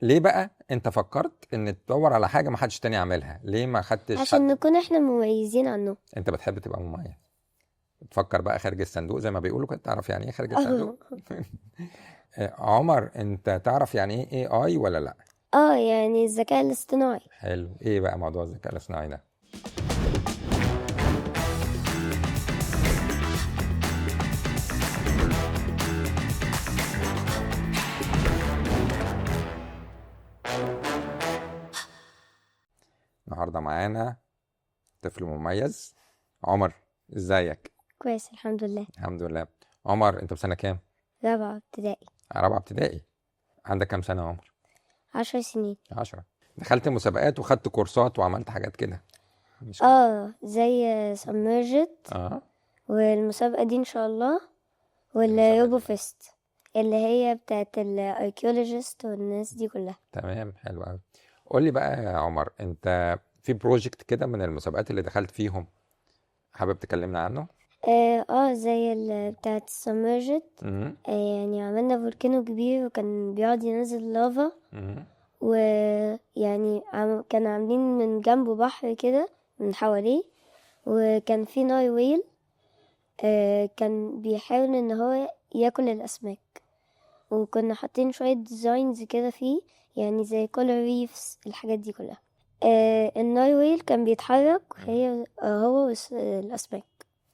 ليه بقى انت فكرت ان تدور على حاجه ما حدش تاني عاملها؟ ليه ما خدتش عشان نكون احنا مميزين عنه. انت بتحب تبقى مميز، تفكر بقى خارج الصندوق زي ما بيقولوا كده. تعرف يعني ايه خارج الصندوق؟ عمر، انت تعرف يعني ايه اي ولا لا؟ يعني الذكاء الاصطناعي. حلو. ايه بقى موضوع الذكاء الاصطناعي ده؟ النهارده معانا طفل مميز. عمر، ازيك؟ كويس الحمد لله. الحمد لله. عمر، انت في سنه كام؟ رابعة ابتدائي. رابعه ابتدائي. عندك كام سنه يا عمر؟ 10 سنين. 10. دخلت مسابقات وخدت كورسات وعملت حاجات كده، مش كده؟ زي سمرجت اه. والمسابقة دي ان شاء الله، المسابقة والروبو دي. فيست اللي هي بتاعت الاركيولوجيست والناس دي كلها. تمام، حلو قوي. قول لي بقى يا عمر، انت في بروجكت كده من المسابقات اللي دخلت فيهم حابب تكلمنا عنه؟ زي بتاعت السمرجت. امم. يعني عملنا فولكانو كبير وكان بيقعد ينزل لافا، امم. ويعني كانوا عاملين من جنبه بحر كده من حواليه، وكان في ناي ويل. كان بيحاول ان هو ياكل الاسماك، وكنا حاطين شوية ديزاينز كده فيه، يعني زي كولر ريفز الحاجات دي كلها. الناي ويل كان بيتحرك هي هو الاسماك.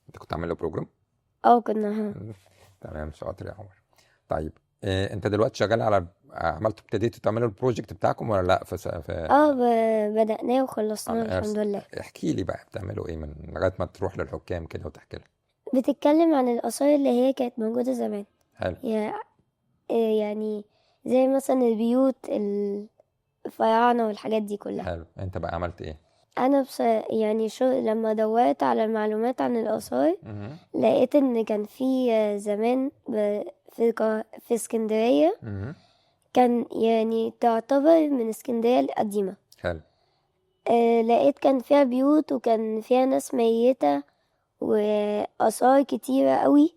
انت كنت عامل له بروجرام؟ كنا. تمام، شاطر يا عمر. طيب، انت دلوقتي شغال على ابتديتوا تعملوا البروجكت بتاعكم ولا لا؟ بدأناه وخلصناه الحمد لله. احكي لي بقى بتعملوا ايه من لغايه ما تروح للحكام كده وتحكي لهم. بتتكلم عن الآثار اللي هي كانت موجودة زمان. حلو. يعني زي مثلا البيوت الفراعنة والحاجات دي كلها. حلو، انت بقى عملت ايه؟ انا يعني لما دورت على المعلومات عن الآثار، مهم. لقيت ان كان في زمان في اسكندرية، مهم. كان يعني تعتبر من اسكندرية القديمة. حلو. لقيت كان فيها بيوت وكان فيها ناس ميتة وآثار كتيرة قوي.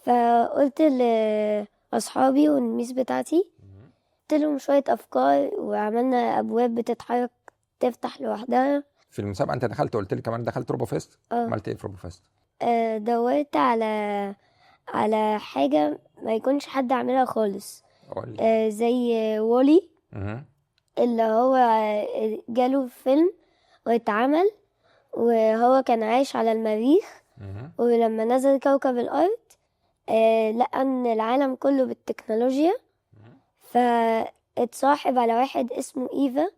فقلت لأصحابي والميس بتاعتي، مهم. قلت لهم شوية أفكار وعملنا أبواب بتتحرك تفتح لوحدها. في المسابقه انت دخلت، قلت لي كمان دخلت روبو فيست. اه عملت ايه في روبو فيست؟ دورت على حاجة ما يكونش حد عاملها خالص. قول لي. زي وولي، مهم. اللي هو جاله فيلم واتعمل، وهو كان عايش على المريخ، مهم. ولما نزل كوكب الأرض لقى ان العالم كله بالتكنولوجيا، فاتصاحب على واحد اسمه إيفا،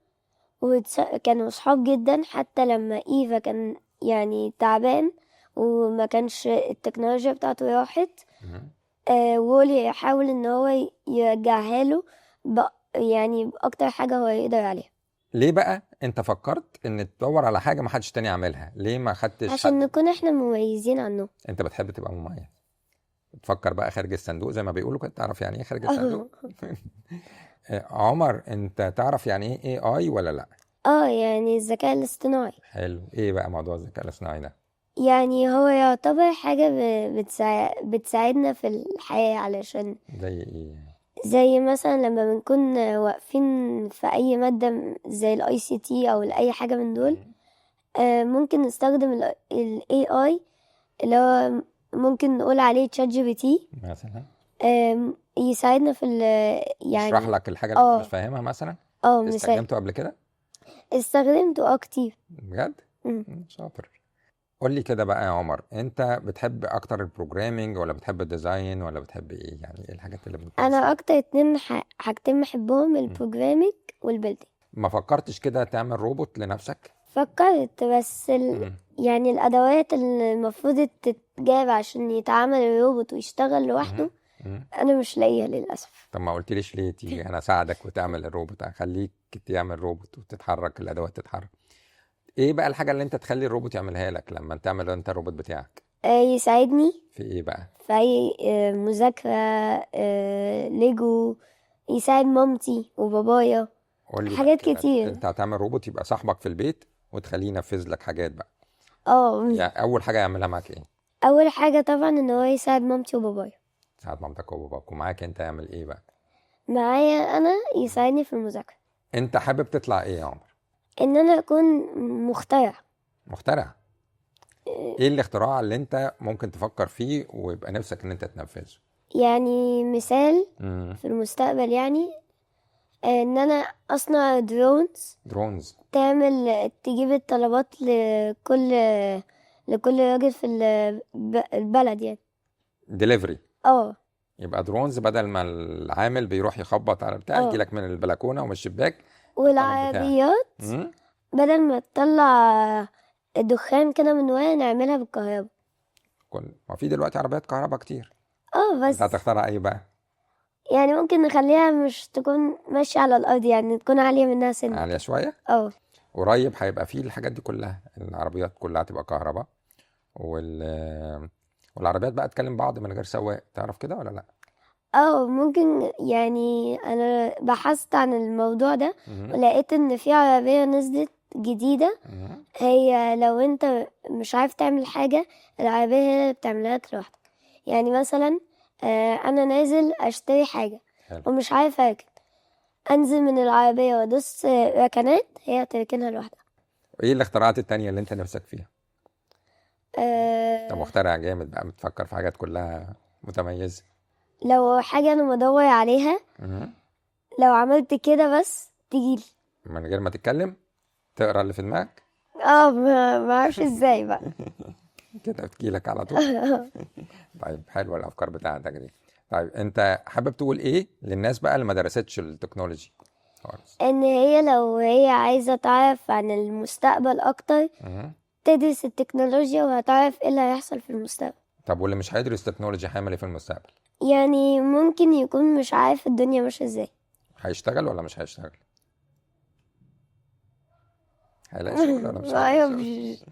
وكانوا صحاب جدا حتى لما إيفا كان يعني تعبان وما كانش التكنولوجيا بتاعته راحت. مهم. وولي يحاول ان هو يرجعها له يعني بأكتر حاجة هو يقدر عليها. ليه بقى انت فكرت ان تدور على حاجه ما حدش تاني عاملها؟ ليه ما خدتش عشان نكون احنا مميزين عنه. انت بتحب تبقى مميز، تفكر بقى خارج الصندوق زي ما بيقولوا كده. تعرف يعني ايه خارج الصندوق؟ عمر، انت تعرف يعني ايه اي ولا لا؟ يعني الذكاء الاصطناعي. حلو. ايه بقى موضوع الذكاء الاصطناعي ده؟ يعني هو يعتبر حاجة بتساعدنا في الحياة، علشان زي ايه؟ زي مثلا لما بنكون واقفين في أي مادة زي ال ICT أو أي حاجة من دول، ممكن نستخدم ال AI، اللي هو ممكن نقول عليه تشات جي بي تي. مثلا يساعدنا في يشرح يعني لك الحاجه اللي انت مش فاهمها مثلا؟ مثال استخدمته قبل كده؟ استخدمته كتير. بجد؟ مم. شاطر. قول لي كده بقى يا عمر، انت بتحب اكتر البروجرامينج ولا بتحب الديزاين ولا بتحب ايه؟ يعني ايه الحاجات اللي انا بتمثل؟ اكتر حاجتين بحبهم البروجرامينج والبيلدينج. ما فكرتش كده تعمل روبوت لنفسك؟ فكرت، بس مم. يعني الادوات اللي المفروض تتجاب عشان يتعامل الروبوت ويشتغل لوحده، مم. انا مش لاقيها للاسف. طب ما قلتليش ليه تيجي انا اساعدك وتعمل الروبوت، اخليك تعمل روبوت وتتحرك، الادوات تتحرك. ايه بقى الحاجه اللي انت تخلي الروبوت يعملها لك لما تعمل انت الروبوت بتاعك؟ يساعدني في ايه بقى؟ في اي مذاكرة، ليجو، يساعد مامتي وبابايا، قول لي بقى حاجات كده، كتير. انت هتعمل روبوت يبقى صاحبك في البيت وتخليه ينفذ لك حاجات بقى. اه يعني اول حاجه يعملها معاك ايه؟ اول حاجة طبعا ان هو يساعد مامتي وبابايا. ساعات مامتك وباباك، ومعاك انت يعمل ايه بقى؟ معايا انا يساعدني في المذاكرة. انت حابب تطلع ايه يا عمر؟ ان انا اكون مخترع. مخترع. ايه الاختراع اللي انت ممكن تفكر فيه ويبقى نفسك ان انت تنفذه؟ يعني مثال مم. في المستقبل، يعني ان انا اصنع درونز درونز. تجيب الطلبات لكل راجل في البلد يعني. ديليفري. اه يبقى درونز، بدل ما العامل بيروح يخبط على بتاع، يجي لك من البلكونه ومن الشباك الطلب بتاعك. والعربيات مم. بدل ما تطلع الدخان كده من ورا نعملها بالكهرباء. ما في دلوقتي عربيات كهرباء كتير. انت بس هتخترع ايه بقى؟ يعني ممكن نخليها مش تكون ماشية على الأرض، يعني تكون عالية منها سنة. عاليه شويه. قريب هيبقى فيه الحاجات دي كلها، العربيات كلها تبقى كهرباء، والعربيات بقى تكلم بعض من غير سواق، تعرف كده ولا لا؟ ممكن، يعني أنا بحثت عن الموضوع ده مم. ولقيت إن في عربية نزلت جديدة. مم. هي لو أنت مش عارف تعمل حاجة، العربية هي اللي بتعملها لك لوحدك. يعني مثلا أنا نازل أشتري حاجة حلو. ومش عارف أركن، أنزل من العربية وأدوس ركنات، هي تركنها لوحدها. ايه الاختراعات التانية اللي انت نفسك فيها؟ انت أه مخترع جامد بقى، بتفكر في حاجات كلها متميزة. لو حاجة أنا بدور عليها، مم. لو عملت كده بس تجيلي. من غير ما تتكلم تقرا اللي في دماغك ما اعرفش ازاي بقى. كده بتجيلك على طول. طيب حلوة الافكار بتاعتك دي. طيب انت حابب تقول ايه للناس بقى اللي ما درستش التكنولوجي خالص؟ ان هي لو هي عايزة تعرف عن المستقبل اكتر، مم. تدرس التكنولوجيا وهتعرف ايه اللي هيحصل في المستقبل. طب واللي مش هيدرس تكنولوجي هيعمل ايه في المستقبل؟ يعني ممكن يكون مش عارف الدنيا ماشية ازاي. هيشتغل ولا مش هيشتغل؟ هيلاقي شغل ولا مش هيلاقي شغل؟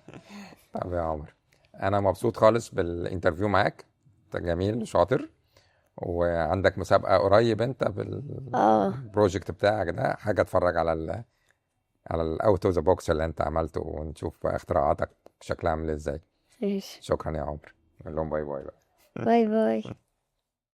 طب يا عمر، انا مبسوط خالص بالانترفيو معاك، انت جميل وشاطر، وعندك مسابقة قريب انت بالبروجكت بتاعك ده، حاجة اتفرج على الاوت اوف ذا بوكس اللي انت عملته، ونشوف بقى اختراعاتك شكلها عامل ازاي. ماشي. شكرا يا عمر، نقول لهم باي باي بقى. باي باي.